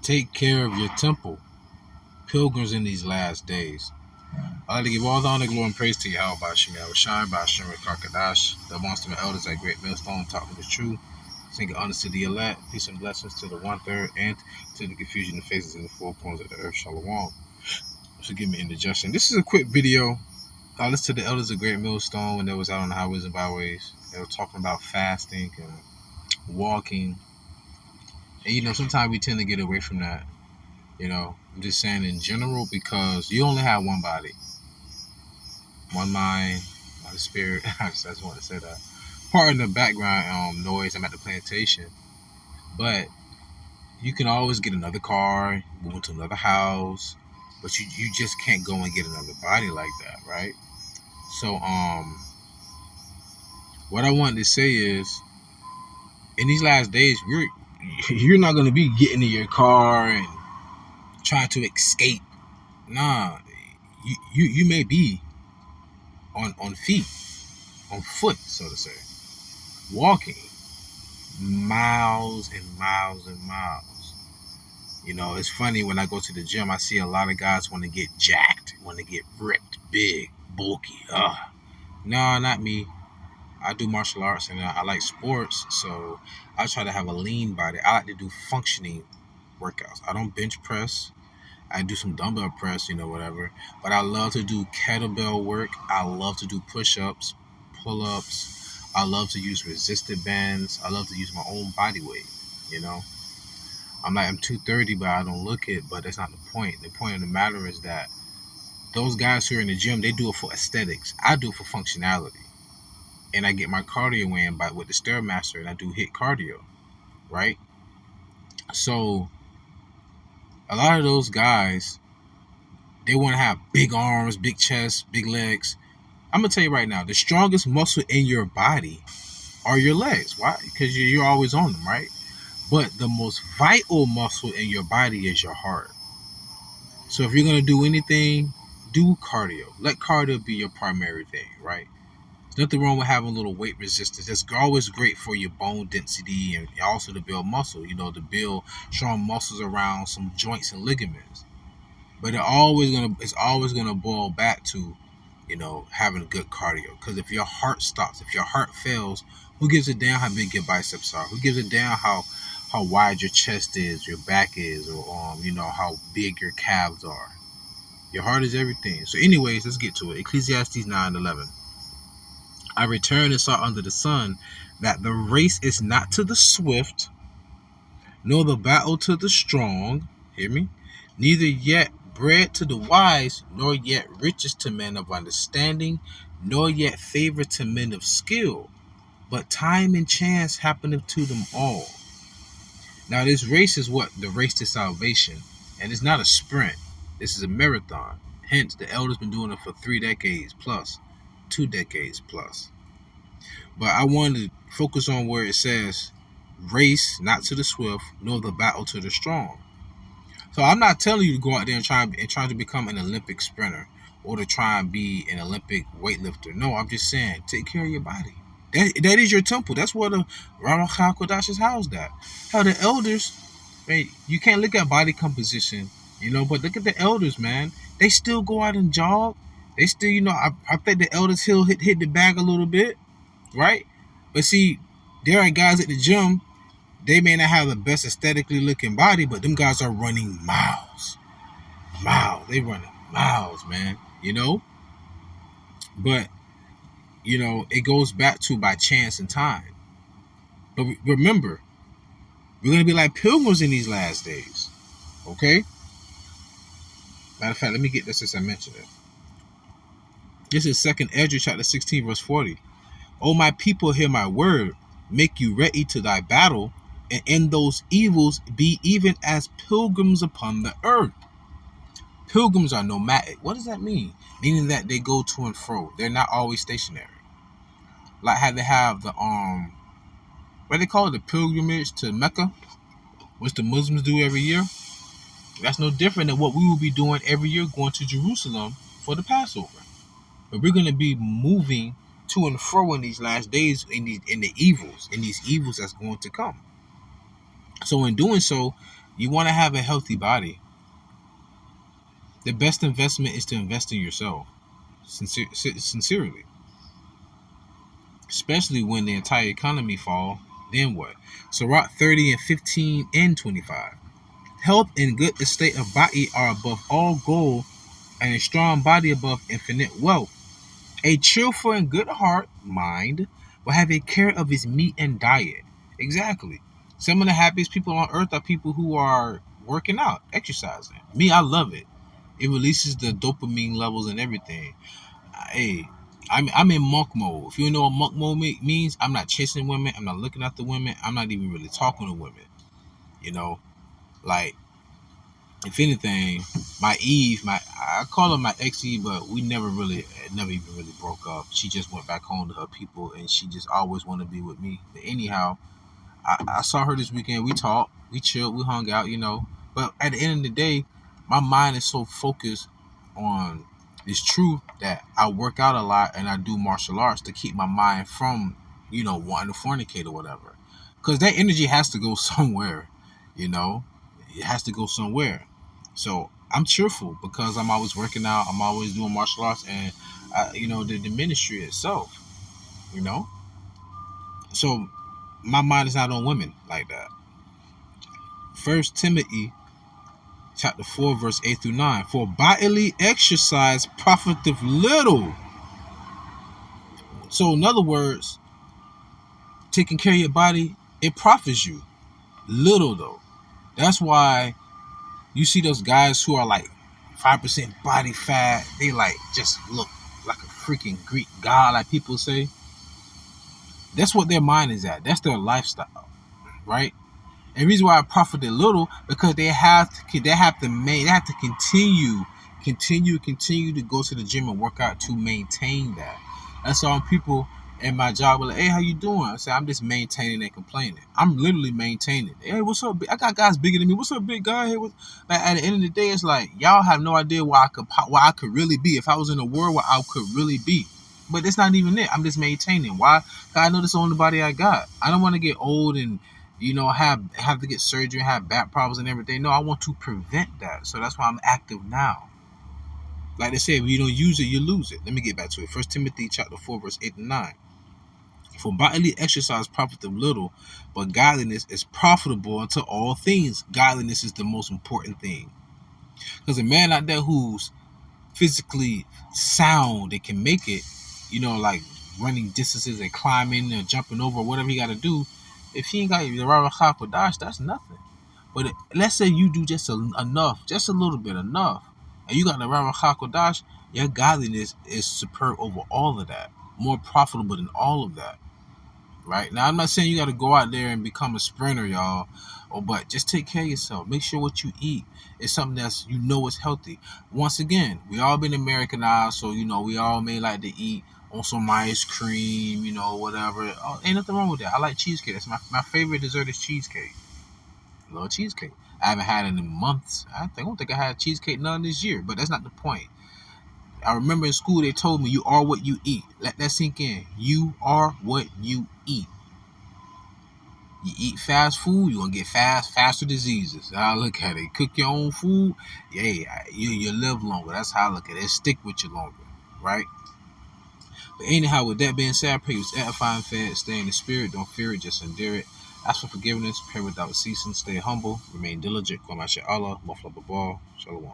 Take care of your temple, pilgrims in these last days. I'd like to give all the honor, glory, and praise to YAHAWASHI, YAHAWASHI, Karkadash, the monster and elders at Great Millstone, talking the truth. Singing honors to the elect, peace and blessings to the 1/3, and to the confusion of faces in the four corners of the earth. Shalom. Forgive me indigestion. This is a quick video. I listened to the elders of Great Millstone when they was out on the highways and byways. They were talking about fasting and walking. And sometimes we tend to get away from that. I'm just saying in general, because you only have one body, one mind, one spirit. I just want to say that. Part of the background noise, I'm at the plantation. But you can always get another car, move into another house, but you just can't go and get another body like that, right? So what I wanted to say is, in these last days, you're not gonna be getting in your car and trying to escape. Nah, you may be on feet, on foot, so to say, walking miles and miles and miles. It's funny when I go to the gym, I see a lot of guys want to get jacked, want to get ripped, big, bulky. No, not me. I do martial arts and I like sports, so I try to have a lean body. I like to do functioning workouts. I don't bench press. I do some dumbbell press, whatever. But I love to do kettlebell work. I love to do push-ups, pull-ups. I love to use resisted bands. I love to use my own body weight, I'm 230, but I don't look it, but that's not the point. The point of the matter is that those guys who are in the gym, they do it for aesthetics. I do it for functionality. And I get my cardio in with the Stairmaster, and I do HIIT cardio, right? So a lot of those guys, they want to have big arms, big chest, big legs. I'm going to tell you right now, the strongest muscle in your body are your legs. Why? Because you're always on them, right? But the most vital muscle in your body is your heart. So if you're going to do anything, do cardio. Let cardio be your primary thing, right? There's nothing wrong with having a little weight resistance. That's always great for your bone density and also to build muscle, to build strong muscles around some joints and ligaments. But it's always gonna boil back to, having good cardio. Because if your heart stops, if your heart fails, who gives a damn how big your biceps are? Who gives a damn how wide your chest is, your back is, or how big your calves are? Your heart is everything. So anyways, let's get to it. Ecclesiastes 9:11. I returned and saw under the sun that the race is not to the swift, nor the battle to the strong, hear me, neither yet bread to the wise, nor yet riches to men of understanding, nor yet favor to men of skill, but time and chance happeneth to them all. Now this race is what? The race to salvation. And it's not a sprint. This is a marathon. Hence, the elders been doing it for 3 decades plus, 2 decades plus. But I wanted to focus on where it says, race not to the swift, nor the battle to the strong. So I'm not telling you to go out there and try to become an Olympic sprinter or to try and be an Olympic weightlifter. No, I'm just saying, take care of your body. That is your temple. That's where the YAHAWAH is housed at. How the elders, man, you can't look at body composition, but look at the elders, man. They still go out and jog. They still, I think the elders hit the bag a little bit, right? But see, there are guys at the gym, they may not have the best aesthetically looking body, but them guys are running miles. They running miles, man, But, it goes back to by chance and time. But remember, we're going to be like pilgrims in these last days, okay? Matter of fact, let me get this since I mentioned it. This is 2nd Ezra chapter 16, verse 40. O my people, hear my word. Make you ready to thy battle, and in those evils be even as pilgrims upon the earth. Pilgrims are nomadic. What does that mean? Meaning that they go to and fro. They're not always stationary. Like how they have the what they call it, the pilgrimage to Mecca, which the Muslims do every year. That's no different than what we will be doing every year, going to Jerusalem for the Passover. But we're going to be moving to and fro in these last days in these evils that's going to come. So in doing so, You want to have a healthy body. The best investment is to invest in yourself. Sincerely. Especially when the entire economy fall, then what? So Rock 30 and 15 and 25. Health and good estate of body are above all goal, and a strong body above infinite wealth. A cheerful and good heart, mind, will have a care of his meat and diet. Exactly. Some of the happiest people on earth are people who are working out, exercising. Me, I love it. It releases the dopamine levels and everything. Hey, I'm in monk mode. If you know what monk mode means, I'm not chasing women. I'm not looking at the women. I'm not even really talking to women. You know, like if anything, my Eve, I call her my ex Eve, but we never even really broke up. She just went back home to her people, and she just always wanted to be with me. But anyhow, I saw her this weekend. We talked, we chilled, we hung out, But at the end of the day, my mind is so focused on it's true that I work out a lot and I do martial arts to keep my mind from, wanting to fornicate or whatever. Because that energy has to go somewhere, you know? It has to go somewhere. So I'm cheerful because I'm always working out, I'm always doing martial arts, and, the ministry itself, you know? So my mind is not on women like that. First Timothy chapter 4, verse 8 through 9. For bodily exercise profiteth little. So in other words, taking care of your body, it profits you. Little though. That's why you see those guys who are like 5% body fat, they like just look like a freaking Greek god, like people say. That's what their mind is at. That's their lifestyle, right? And the reason why I profited little because they have to continue to go to the gym and work out to maintain that. That's all people in my job were like, hey, how you doing? I said, I'm just maintaining and complaining. I'm literally maintaining. Hey, what's up? I got guys bigger than me. What's up, big guy? Hey, like, at the end of the day, it's like y'all have no idea where I could really be. If I was in a world where I could really be. But it's not even it. I'm just maintaining. Why? I know this is the only body I got. I don't want to get old and have to get surgery, have back problems and everything. No, I want to prevent that. So that's why I'm active now. Like they say, if you don't use it, you lose it. Let me get back to it. First Timothy chapter 4, verse 8 and 9. For bodily exercise profiteth little, but godliness is profitable unto all things. Godliness is the most important thing. Because a man out there who's physically sound and can make it, like running distances and climbing and jumping over whatever he got to do, if he ain't got the YAHAWAH Kodash, that's nothing. But let's say you do just enough, just a little bit enough, and you got the YAHAWAH Kodash, your godliness is superb over all of that, more profitable than all of that. Right? Now, I'm not saying you got to go out there and become a sprinter, y'all, but just take care of yourself. Make sure what you eat is something that's, is healthy. Once again, we all been Americanized, so, we all may like to eat on some ice cream, whatever. Oh, ain't nothing wrong with that. I like cheesecake. That's my favorite dessert is cheesecake. I love cheesecake. I haven't had it in months. I don't think I had cheesecake none this year, but that's not the point. I remember in school they told me you are what you eat. Let that sink in. You are what you eat. You eat fast food, you're going to get faster diseases. I look at it. Cook your own food, yeah, you live longer. That's how I look at it. It stick with you longer, right? But anyhow, with that being said, I pray you was edifying, fed, stay in the spirit, don't fear it, just endure it. Ask for forgiveness, pray without ceasing, stay humble, remain diligent, come out Allah, Shalom.